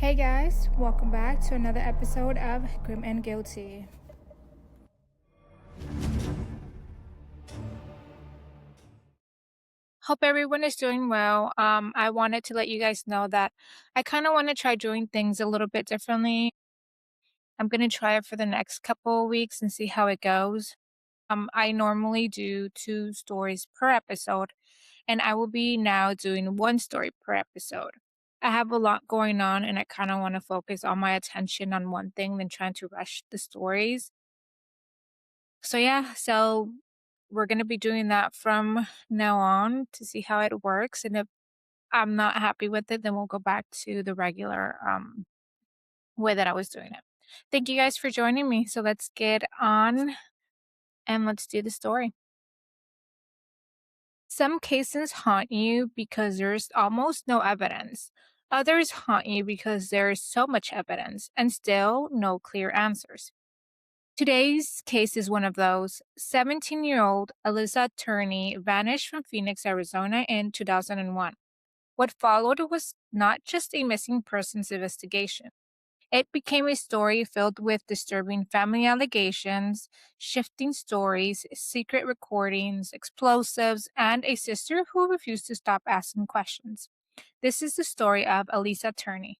Hey guys, welcome back to another episode of Grim and Guilty. Hope everyone is doing well. I wanted to let you guys know that I kind of want to try doing things a little bit differently. I'm going to try it for the next couple of weeks and see how it goes. I normally do 2 stories per episode, and I will be now doing 1 story per episode. I have a lot going on, and I kind of want to focus all my attention on one thing than trying to rush the stories. So we're going to be doing that from now on to see how it works. And if I'm not happy with it, then we'll go back to the regular way that I was doing it. Thank you guys for joining me. So let's get on and let's do the story. Some cases haunt you because there's almost no evidence. Others haunt you because there is so much evidence and still no clear answers. Today's case is one of those. 17-year-old Alissa Turney vanished from Phoenix, Arizona in 2001. What followed was not just a missing persons investigation. It became a story filled with disturbing family allegations, shifting stories, secret recordings, explosives, and a sister who refused to stop asking questions. This is the story of Alissa Turney.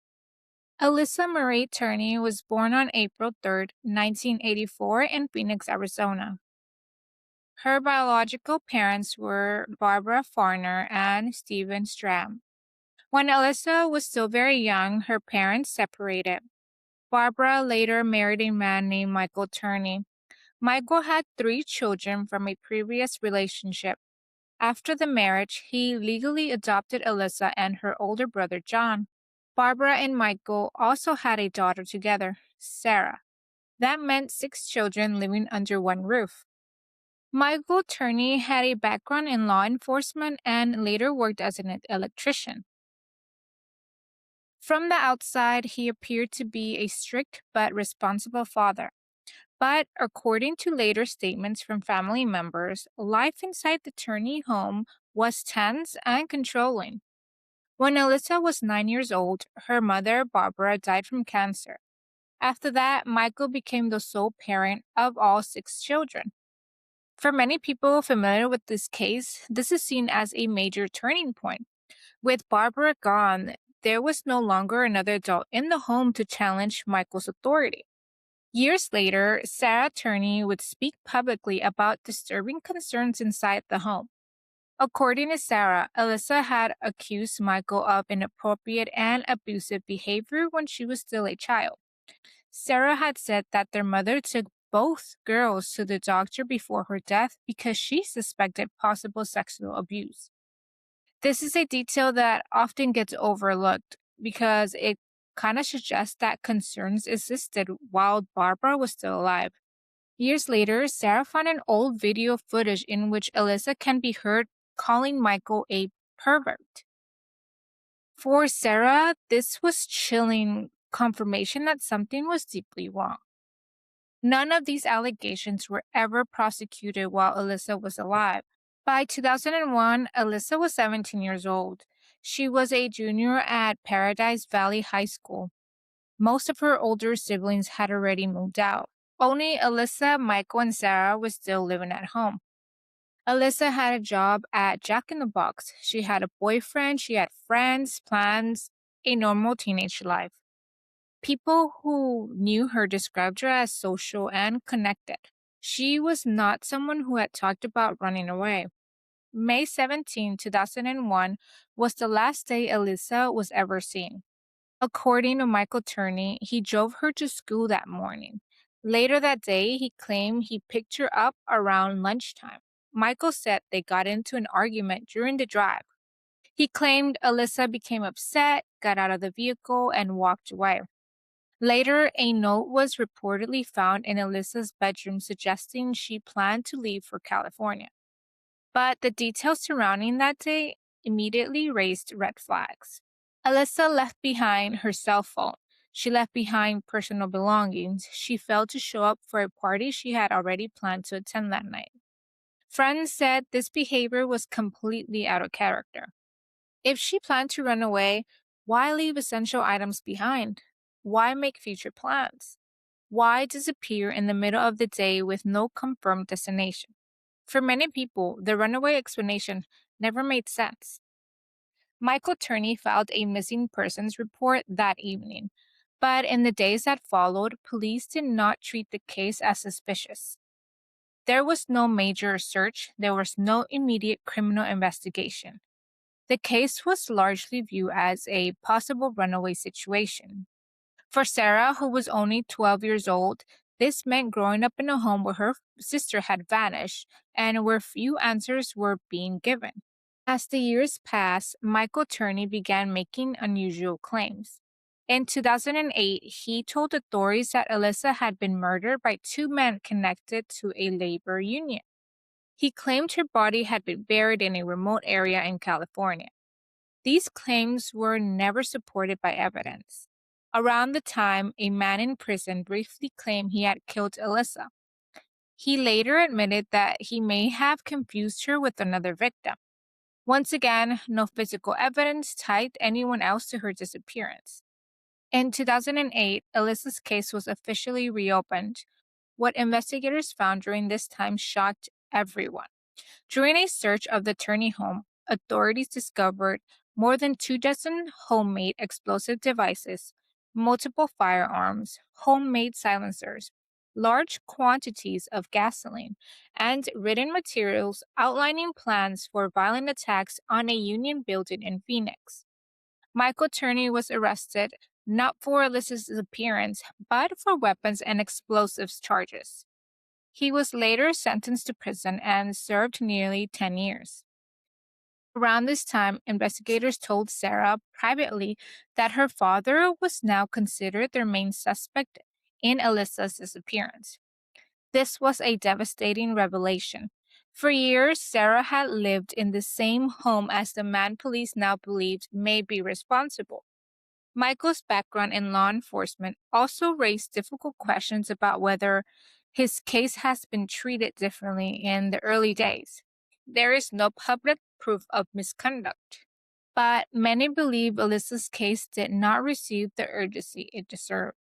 Alissa Marie Turney was born on April 3, 1984, in Phoenix, Arizona. Her biological parents were Barbara Farner and Stephen Stram. When Alissa was still very young, her parents separated. Barbara later married a man named Michael Turney. Michael had 3 children from a previous relationship. After the marriage, he legally adopted Alissa and her older brother John. Barbara and Michael also had a daughter together, Sarah. That meant 6 children living under one roof. Michael Turney had a background in law enforcement and later worked as an electrician. From the outside, he appeared to be a strict but responsible father. But according to later statements from family members, life inside the Turney home was tense and controlling. When Alissa was 9 years old, her mother, Barbara, died from cancer. After that, Michael became the sole parent of all 6 children. For many people familiar with this case, this is seen as a major turning point. With Barbara gone, there was no longer another adult in the home to challenge Michael's authority. Years later, Sarah Turney would speak publicly about disturbing concerns inside the home. According to Sarah, Alissa had accused Michael of inappropriate and abusive behavior when she was still a child. Sarah had said that their mother took both girls to the doctor before her death because she suspected possible sexual abuse. This is a detail that often gets overlooked because it kind of suggests that concerns existed while Barbara was still alive. Years later, Sarah found an old video footage in which Alissa can be heard calling Michael a pervert. For Sarah, this was chilling confirmation that something was deeply wrong. None of these allegations were ever prosecuted while Alissa was alive. By 2001, Alissa was 17 years old. She was a junior at Paradise Valley High School. Most of her older siblings had already moved out. Only Alissa, Michael, and Sarah were still living at home. Alissa had a job at Jack in the Box. She had a boyfriend, she had friends, plans, a normal teenage life. People who knew her described her as social and connected. She was not someone who had talked about running away. May 17, 2001 was the last day Alissa was ever seen. According to Michael Turney, he drove her to school that morning. Later that day, he claimed he picked her up around lunchtime. Michael said they got into an argument during the drive. He claimed Alissa became upset, got out of the vehicle, and walked away. Later, a note was reportedly found in Alissa's bedroom suggesting she planned to leave for California. But the details surrounding that day immediately raised red flags. Alissa left behind her cell phone. She left behind personal belongings. She failed to show up for a party she had already planned to attend that night. Friends said this behavior was completely out of character. If she planned to run away, Why leave essential items behind? Why make future plans? Why disappear in the middle of the day with no confirmed destination? For many people, the runaway explanation never made sense. Michael Turney filed a missing persons report that evening, but in the days that followed, police did not treat the case as suspicious. There was no major search, there was no immediate criminal investigation. The case was largely viewed as a possible runaway situation. For Sarah, who was only 12 years old, this meant growing up in a home where her sister had vanished and where few answers were being given. As the years passed, Michael Turney began making unusual claims. In 2008, he told authorities that Alissa had been murdered by two men connected to a labor union. He claimed her body had been buried in a remote area in California. These claims were never supported by evidence. Around the time, a man in prison briefly claimed he had killed Alissa. He later admitted that he may have confused her with another victim. Once again, no physical evidence tied anyone else to her disappearance. In 2008, Alissa's case was officially reopened. What investigators found during this time shocked everyone. During a search of the Turney home, authorities discovered more than 24 homemade explosive devices, multiple firearms, homemade silencers, large quantities of gasoline, and written materials outlining plans for violent attacks on a union building in Phoenix. Michael Turney was arrested not for Alyssa's disappearance, but for weapons and explosives charges. He was later sentenced to prison and served nearly 10 years. Around this time, investigators told Sarah privately that her father was now considered their main suspect in Alyssa's disappearance. This was a devastating revelation. For years, Sarah had lived in the same home as the man police now believed may be responsible. Michael's background in law enforcement also raised difficult questions about whether his case has been treated differently in the early days. There is no public proof of misconduct, but many believe Alyssa's case did not receive the urgency it deserved.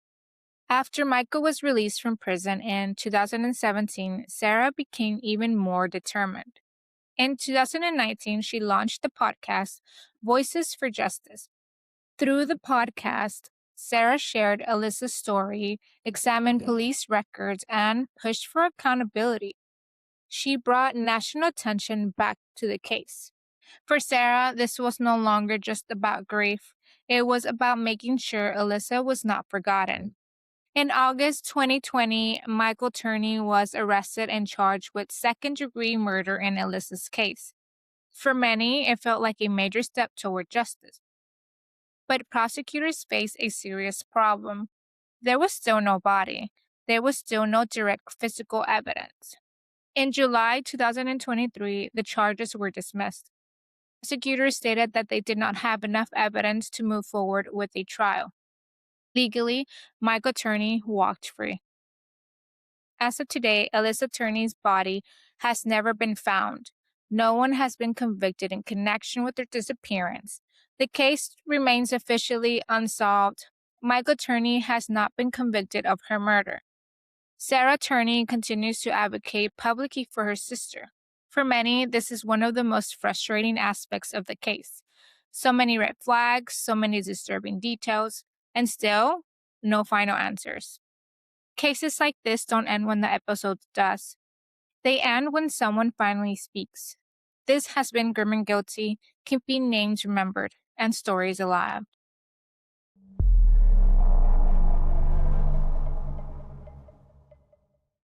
After Michael was released from prison in 2017, Sarah became even more determined. In 2019, she launched the podcast Voices for Justice. Through the podcast, Sarah shared Alyssa's story, examined police records, and pushed for accountability. She brought national attention back to the case. For Sarah, this was no longer just about grief. It was about making sure Alissa was not forgotten. In August 2020, Michael Turney was arrested and charged with second-degree murder in Alyssa's case. For many, it felt like a major step toward justice. But prosecutors faced a serious problem. There was still no body. There was still no direct physical evidence. In July 2023, the charges were dismissed. Prosecutors stated that they did not have enough evidence to move forward with a trial. Legally, Michael Turney walked free. As of today, Alissa Turney's body has never been found. No one has been convicted in connection with her disappearance. The case remains officially unsolved. Michael Turney has not been convicted of her murder. Sarah Turney continues to advocate publicly for her sister. For many, this is one of the most frustrating aspects of the case. So many red flags, so many disturbing details, and still, no final answers. Cases like this don't end when the episode does. They end when someone finally speaks. This has been Grim and Guilty, keeping names remembered and stories alive.